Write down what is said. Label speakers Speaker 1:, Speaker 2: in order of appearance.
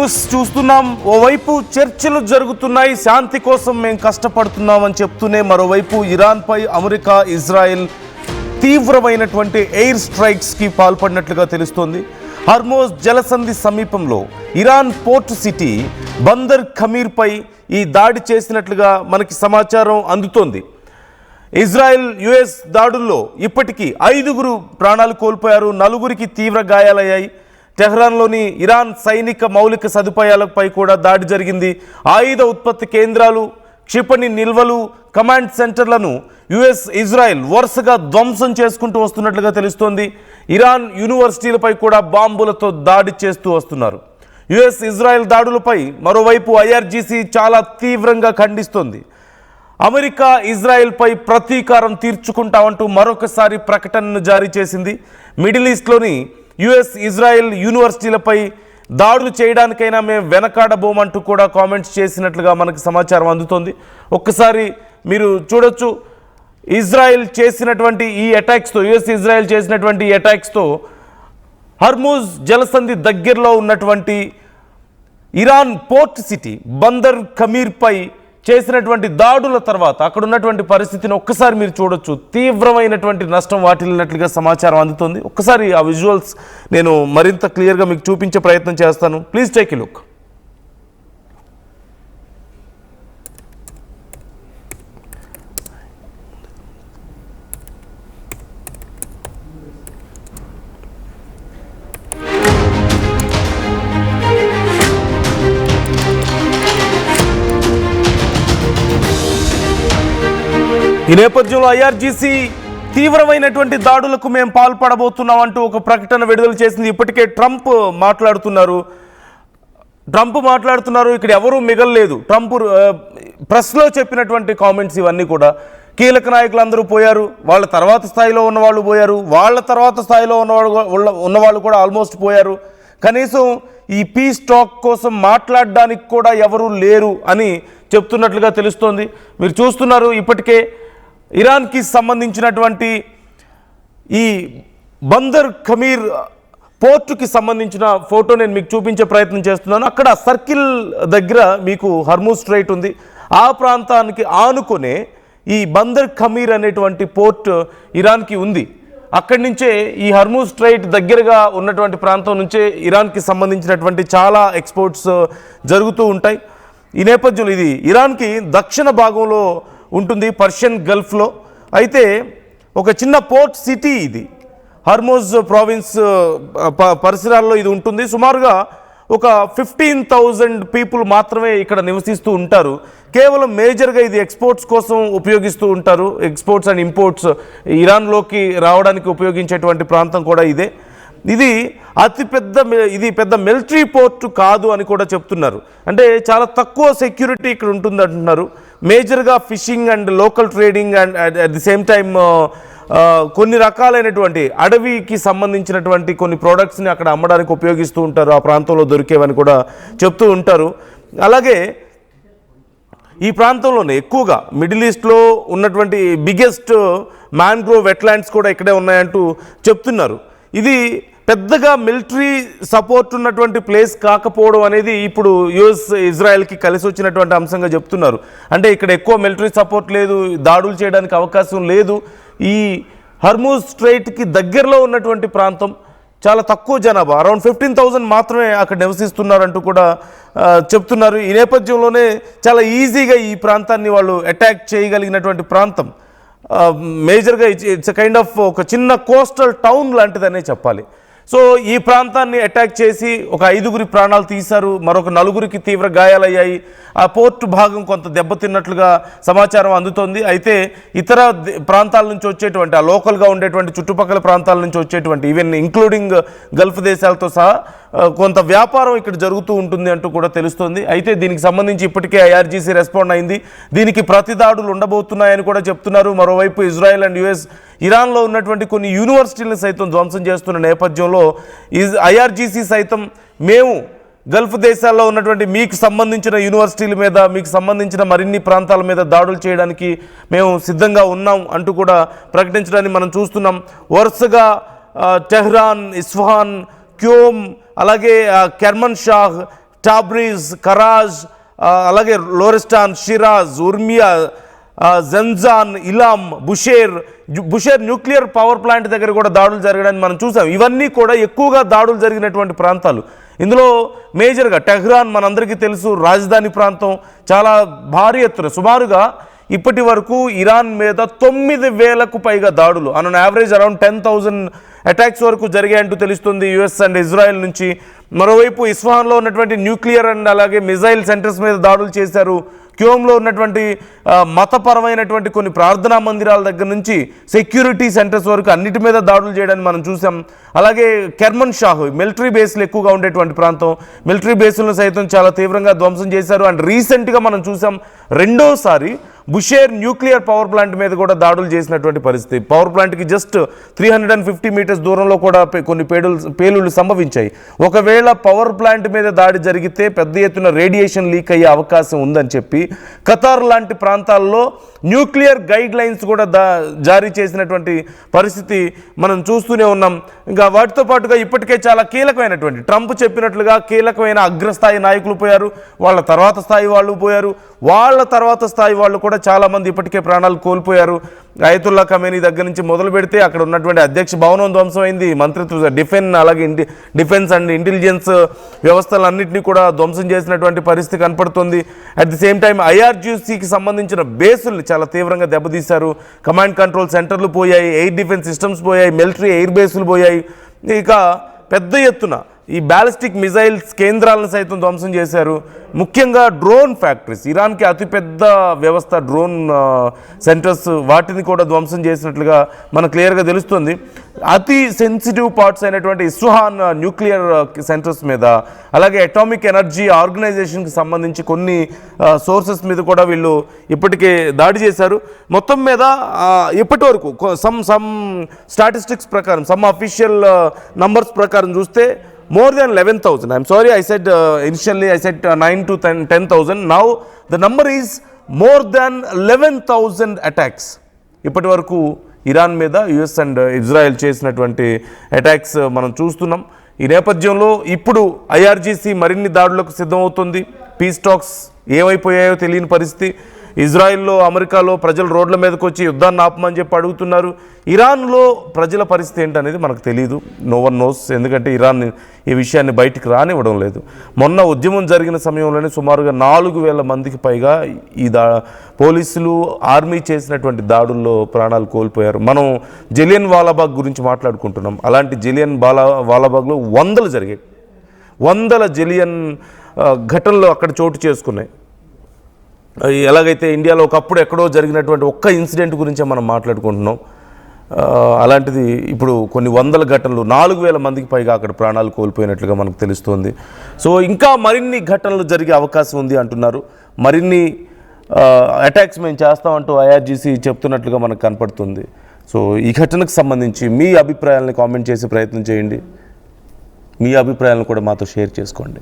Speaker 1: News చూస్తున్నాం. ఓవైపు చర్చలు జరుగుతున్నాయి, శాంతి కోసం మేము కష్టపడుతున్నామని చెప్తూనే మరోవైపు ఇరాన్పై అమెరికా, ఇజ్రాయెల్ తీవ్రమైనటువంటి ఎయిర్ స్ట్రైక్స్కి పాల్పడినట్లుగా తెలుస్తోంది. హర్మోజ్ జలసంధి సమీపంలో ఇరాన్ పోర్ట్ సిటీ బందర్ ఖమీర్పై ఈ దాడి చేసినట్లుగా మనకి సమాచారం అందుతోంది. ఇజ్రాయెల్ యుఎస్ దాడుల్లో ఇప్పటికీ 5 ప్రాణాలు కోల్పోయారు, 4 తీవ్ర గాయాలయ్యాయి. టెహ్రాన్లోని ఇరాన్ సైనిక మౌలిక సదుపాయాలపై కూడా దాడి జరిగింది. ఆయుధ ఉత్పత్తి కేంద్రాలు, క్షిపణి నిల్వలు, కమాండ్ సెంటర్లను యుఎస్, ఇజ్రాయెల్ వరుసగా ధ్వంసం చేసుకుంటూ వస్తున్నట్లుగా తెలుస్తోంది. ఇరాన్ యూనివర్సిటీలపై కూడా బాంబులతో దాడి చేస్తూ వస్తున్నారు. యుఎస్, ఇజ్రాయెల్ దాడులపై మరోవైపు ఐఆర్జీసీ చాలా తీవ్రంగా ఖండిస్తోంది. అమెరికా ఇజ్రాయెల్పై ప్రతీకారం తీర్చుకుంటామంటూ మరొకసారి ప్రకటనను జారీ చేసింది. మిడిల్ ఈస్ట్లోని యుఎస్, ఇజ్రాయెల్ యూనివర్సిటీలపై దాడులు చేయడానికైనా మేము వెనకాడబోమంటూ కూడా కామెంట్స్ చేసినట్లుగా మనకు సమాచారం అందుతోంది. ఒక్కసారి మీరు చూడొచ్చు, ఇజ్రాయెల్ చేసినటువంటి ఈ అటాక్స్తో, యుఎస్ ఇజ్రాయెల్ చేసినటువంటి ఈ అటాక్స్తో హర్మూజ్ జలసంధి దగ్గరలో ఉన్నటువంటి ఇరాన్ పోర్ట్ సిటీ బందర్ ఖమీర్పై చేసినటువంటి దాడుల తర్వాత అక్కడ ఉన్నటువంటి పరిస్థితిని ఒక్కసారి మీరు చూడొచ్చు. తీవ్రమైనటువంటి నష్టం వాటిల్లినట్లుగా సమాచారం అందుతుంది. ఒక్కసారి ఆ విజువల్స్ నేను మరింత క్లియర్గా మీకు చూపించే ప్రయత్నం చేస్తాను. Please take a look. ఈ నేపథ్యంలో ఐఆర్జీసీ తీవ్రమైనటువంటి దాడులకు మేము పాల్పడబోతున్నాం అంటూ ఒక ప్రకటన విడుదల చేసింది. ఇప్పటికే ట్రంప్ మాట్లాడుతున్నారు. ఇక్కడ ఎవరూ మిగలలేదు. ట్రంప్ ప్రెస్లో చెప్పినటువంటి కామెంట్స్ ఇవన్నీ కూడా కీలక నాయకులందరూ పోయారు, వాళ్ళ తర్వాత స్థాయిలో ఉన్నవాళ్ళు పోయారు, వాళ్ళ తర్వాత స్థాయిలో ఉన్నవాళ్ళు కూడా ఆల్మోస్ట్ పోయారు. కనీసం ఈ పీస్ టాక్ కోసం మాట్లాడడానికి కూడా ఎవరూ లేరు అని చెప్తున్నట్లుగా తెలుస్తోంది. మీరు చూస్తున్నారు, ఇప్పటికే ఇరాన్కి సంబంధించినటువంటి ఈ బందర్ ఖమీర్ పోర్టుకి సంబంధించిన ఫోటో నేను మీకు చూపించే ప్రయత్నం చేస్తున్నాను. అక్కడ సర్కిల్ దగ్గర మీకు హర్మూజ్ స్ట్రైట్ ఉంది. ఆ ప్రాంతానికి ఆనుకునే ఈ బందర్ ఖమీర్ అనేటువంటి పోర్ట్ ఇరాన్కి ఉంది. అక్కడి నుంచే ఈ హర్మూజ్ స్ట్రైట్ దగ్గరగా ఉన్నటువంటి ప్రాంతం నుంచే ఇరాన్కి సంబంధించినటువంటి చాలా ఎక్స్పోర్ట్స్ జరుగుతూ ఉంటాయి. ఈ నేపథ్యంలో ఇది ఇరాన్కి దక్షిణ భాగంలో ఉంటుంది, పర్షియన్ గల్ఫ్లో. అయితే ఒక చిన్న పోర్ట్ సిటీ ఇది, హర్మూజ్ ప్రావిన్స్ పరిసరాల్లో ఇది ఉంటుంది. సుమారుగా ఒక 15,000 పీపుల్ మాత్రమే ఇక్కడ నివసిస్తూ ఉంటారు. కేవలం మేజర్గా ఇది ఎక్స్పోర్ట్స్ కోసం ఉపయోగిస్తూ ఉంటారు. ఎక్స్పోర్ట్స్ అండ్ ఇంపోర్ట్స్ ఇరాన్లోకి రావడానికి ఉపయోగించేటువంటి ప్రాంతం కూడా ఇదే. ఇది ఇది పెద్ద మిలిటరీ పోర్ట్ కాదు అని కూడా చెప్తున్నారు. అంటే చాలా తక్కువ సెక్యూరిటీ ఇక్కడ ఉంటుంది అంటున్నారు. మేజర్గా fishing and local trading and at the same time కొన్ని రకాలైనటువంటి అడవికి సంబంధించినటువంటి కొన్ని ప్రోడక్ట్స్ని అక్కడ అమ్మడానికి ఉపయోగిస్తూ ఉంటారు. ఆ ప్రాంతంలో దొరికేవని కూడా చెప్తూ ఉంటారు. అలాగే ఈ ప్రాంతంలోనే ఎక్కువగా మిడిల్ ఈస్ట్లో ఉన్నటువంటి బిగ్గెస్ట్ మ్యాంగ్రోవ్ వెట్లాండ్స్ కూడా ఇక్కడే ఉన్నాయంటూ చెప్తున్నారు. ఇది పెద్దగా మిలిటరీ సపోర్ట్ ఉన్నటువంటి ప్లేస్ కాకపోవడం అనేది ఇప్పుడు యుఎస్, ఇజ్రాయెల్కి కలిసి వచ్చినటువంటి అంశంగా చెప్తున్నారు. అంటే ఇక్కడ ఎక్కువ మిలిటరీ సపోర్ట్ లేదు, దాడులు చేయడానికి అవకాశం లేదు. ఈ హర్మూజ్ స్ట్రైట్కి దగ్గరలో ఉన్నటువంటి ప్రాంతం చాలా తక్కువ జనాభా, అరౌండ్ 15,000 మాత్రమే అక్కడ నివసిస్తున్నారంటూ కూడా చెప్తున్నారు. ఈ నేపథ్యంలోనే చాలా ఈజీగా ఈ ప్రాంతాన్ని వాళ్ళు అటాక్ చేయగలిగినటువంటి ప్రాంతం. మేజర్గా ఇట్స్ కైండ్ ఆఫ్ ఒక చిన్న కోస్టల్ టౌన్ లాంటిదనే చెప్పాలి. సో ఈ ప్రాంతాన్ని అటాక్ చేసి ఒక 5 ప్రాణాలు తీశారు, మరొక 4 తీవ్ర గాయాలయ్యాయి. ఆ పోర్టు భాగం కొంత దెబ్బతిన్నట్లుగా సమాచారం అందుతోంది. అయితే ఇతర ప్రాంతాల నుంచి వచ్చేటువంటి, ఆ లోకల్గా ఉండేటువంటి చుట్టుపక్కల ప్రాంతాల నుంచి వచ్చేటువంటి, ఈవెన్ ఇంక్లూడింగ్ గల్ఫ్ దేశాలతో సహా కొంత వ్యాపారం ఇక్కడ జరుగుతూ ఉంటుంది అంటూ కూడా తెలుస్తుంది. అయితే దీనికి సంబంధించి ఇప్పటికే ఐఆర్జీసీ రెస్పాండ్ అయింది. దీనికి ప్రతిదాడులు ఉండబోతున్నాయని కూడా చెప్తున్నారు. మరోవైపు ఇజ్రాయెల్ అండ్ యుఎస్ ఇరాన్లో ఉన్నటువంటి కొన్ని యూనివర్సిటీలను సైతం ధ్వంసం చేస్తున్న నేపథ్యంలో ఐఆర్జీసీ సైతం మేము గల్ఫ్ దేశాల్లో ఉన్నటువంటి మీకు సంబంధించిన యూనివర్సిటీల మీద, మీకు సంబంధించిన మరిన్ని ప్రాంతాల మీద దాడులు చేయడానికి మేము సిద్ధంగా ఉన్నాం అంటూ కూడా ప్రకటించడాన్ని మనం చూస్తున్నాం. వరుసగా టెహ్రాన్, ఇస్ఫహాన్, క్యోమ్, అలాగే కెర్మన్ షాహ్, టాబ్రీజ్, కరాజ్, అలాగే లోరెస్టాన్, షిరాజ్, ఉర్మియా, జంజాన్, ఇలాం, బుషేర్ న్యూక్లియర్ పవర్ ప్లాంట్ దగ్గర కూడా దాడులు జరగడాన్ని మనం చూసాం. ఇవన్నీ కూడా ఎక్కువగా దాడులు జరిగినటువంటి ప్రాంతాలు. ఇందులో మేజర్గా టెహ్రాన్ మనందరికీ తెలుసు, రాజధాని ప్రాంతం. చాలా భారీ ఎత్తున సుమారుగా ఇప్పటి వరకు ఇరాన్ మీద 9,000కు పైగా దాడులు, ఆన్ యావరేజ్ అరౌండ్ 10,000 అటాక్స్ వరకు జరిగాయంటూ తెలుస్తుంది యుఎస్ అండ్ ఇజ్రాయెల్ నుంచి. మరోవైపు ఇస్ఫహాన్లో ఉన్నటువంటి న్యూక్లియర్ అండ్ అలాగే మిజైల్ సెంటర్స్ మీద దాడులు చేశారు. క్యోమ్లో ఉన్నటువంటి మతపరమైనటువంటి కొన్ని ప్రార్థనా మందిరాల దగ్గర నుంచి సెక్యూరిటీ సెంటర్స్ వరకు అన్నిటి మీద దాడులు చేయడాన్ని మనం చూసాం. అలాగే కెర్మన్ షాహ్ మిలిటరీ బేస్లు ఎక్కువగా ఉండేటువంటి ప్రాంతం, మిలిటరీ బేస్లను సైతం చాలా తీవ్రంగా ధ్వంసం చేశారు. అండ్ రీసెంట్గా మనం చూసాం రెండోసారి బుషేర్ న్యూక్లియర్ పవర్ ప్లాంట్ మీద కూడా దాడులు చేసినటువంటి పరిస్థితి. పవర్ ప్లాంట్కి జస్ట్ 350 మీటర్స్ దూరంలో కూడా కొన్ని పేలుళ్లు సంభవించాయి. ఒకవేళ పవర్ ప్లాంట్ మీద దాడి జరిగితే పెద్ద ఎత్తున రేడియేషన్ లీక్ అయ్యే అవకాశం ఉందని చెప్పి ఖతార్ లాంటి ప్రాంతాల్లో న్యూక్లియర్ గైడ్ లైన్స్ కూడా జారీ చేసినటువంటి పరిస్థితి మనం చూస్తూనే ఉన్నాం. ఇంకా వాటితో పాటుగా ఇప్పటికే చాలా కీలకమైనటువంటి ట్రంప్ చెప్పినట్లుగా కీలకమైన అగ్రస్థాయి నాయకులు పోయారు, వాళ్ళ తర్వాత స్థాయి వాళ్ళు పోయారు, వాళ్ళ తర్వాత స్థాయి వాళ్ళు కూడా చాలామంది ఇప్పటికే ప్రాణాలు కోల్పోయారు. అయతుల్లా ఖమేనీ దగ్గర నుంచి మొదలు పెడితే అక్కడ ఉన్నటువంటి అధ్యక్ష భవనం ధ్వంసమైంది, మంత్రిత్వ డిఫెన్స్ అండ్ ఇంటెలిజెన్స్ వ్యవస్థలన్నింటినీ కూడా ధ్వంసం చేసినటువంటి పరిస్థితి కనపడుతుంది. అట్ ది సేమ్ టైం ఐఆర్జీసీకి సంబంధించిన బేసుల్ని చాలా తీవ్రంగా దెబ్బతీశారు. కమాండ్ కంట్రోల్ సెంటర్లు పోయాయి, ఎయిర్ డిఫెన్స్ సిస్టమ్స్ పోయాయి, మిలిటరీ ఎయిర్ బేసులు పోయాయి. ఇక పెద్ద ఎత్తున ఈ బ్యాలిస్టిక్ మిజైల్స్ కేంద్రాలను సైతం ధ్వంసం చేశారు. ముఖ్యంగా డ్రోన్ ఫ్యాక్టరీస్, ఇరాన్కి అతిపెద్ద వ్యవస్థ డ్రోన్ సెంటర్స్, వాటిని కూడా ధ్వంసం చేసినట్లుగా మనకు క్లియర్గా తెలుస్తుంది. అతి సెన్సిటివ్ పార్ట్స్ అయినటువంటి ఇస్ఫహాన్ న్యూక్లియర్ సెంటర్స్ మీద, అలాగే అటామిక్ ఎనర్జీ ఆర్గనైజేషన్కి సంబంధించి కొన్ని సోర్సెస్ మీద కూడా వీళ్ళు ఇప్పటికే దాడి చేశారు. మొత్తం మీద ఇప్పటి వరకు సమ్ స్టాటిస్టిక్స్ ప్రకారం, సమ్ అఫీషియల్ నంబర్స్ ప్రకారం చూస్తే more than 11,000. I'm sorry, I said initially I said 9 to 10,000. Now the number is more than 11,000 attacks. ఇప్పటి వరకు ఇరాన్ మీద యుఎస్ అండ్ ఇజ్రాయెల్ చేసినటువంటి అటాక్స్ మనం చూస్తున్నాం. ఈ నేపథ్యంలో ఇప్పుడు ఐఆర్జీసీ మరిన్ని దాడులకు సిద్ధమవుతుంది. పీస్ టాక్స్ ఏమైపోయాయో తెలియని పరిస్థితి. ఇజ్రాయిల్లో, అమెరికాలో ప్రజలు రోడ్ల మీదకి వచ్చి యుద్ధాన్ని ఆపమని చెప్పి అడుగుతున్నారు. ఇరాన్లో ప్రజల పరిస్థితి ఏంటనేది మనకు తెలియదు, నో వన్ నోస్. ఎందుకంటే ఇరాన్ ఈ విషయాన్ని బయటికి రానివ్వడం లేదు. మొన్న ఉద్యమం జరిగిన సమయంలోనే సుమారుగా 4,000 మందికి పైగా ఈ పోలీసులు, ఆర్మీ చేసినటువంటి దాడుల్లో ప్రాణాలు కోల్పోయారు. మనం జలియన్ వాలాబాగ్ గురించి మాట్లాడుకుంటున్నాం. అలాంటి జలియన్ వాలాబాగ్లో వందలు జరిగాయి, వందల జలియన్ ఘటనలు అక్కడ చోటు చేసుకున్నాయి. ఎలాగైతే ఇండియాలో ఒకప్పుడు ఎక్కడో జరిగినటువంటి ఒక్క ఇన్సిడెంట్ గురించే మనం మాట్లాడుకుంటున్నాం, అలాంటిది ఇప్పుడు కొన్ని వందల ఘటనలు, 4,000 మందికి పైగా అక్కడ ప్రాణాలు కోల్పోయినట్లుగా మనకు తెలుస్తోంది. సో ఇంకా మరిన్ని ఘటనలు జరిగే అవకాశం ఉంది అంటున్నారు. మరిన్ని అటాక్స్ మేము చేస్తామంటూ ఐఆర్జీసీ చెప్తున్నట్లుగా మనకు కనపడుతుంది. సో ఈ ఘటనకు సంబంధించి మీ అభిప్రాయాలను కామెంట్ చేసే ప్రయత్నం చేయండి. మీ అభిప్రాయాలను కూడా మాతో షేర్ చేసుకోండి.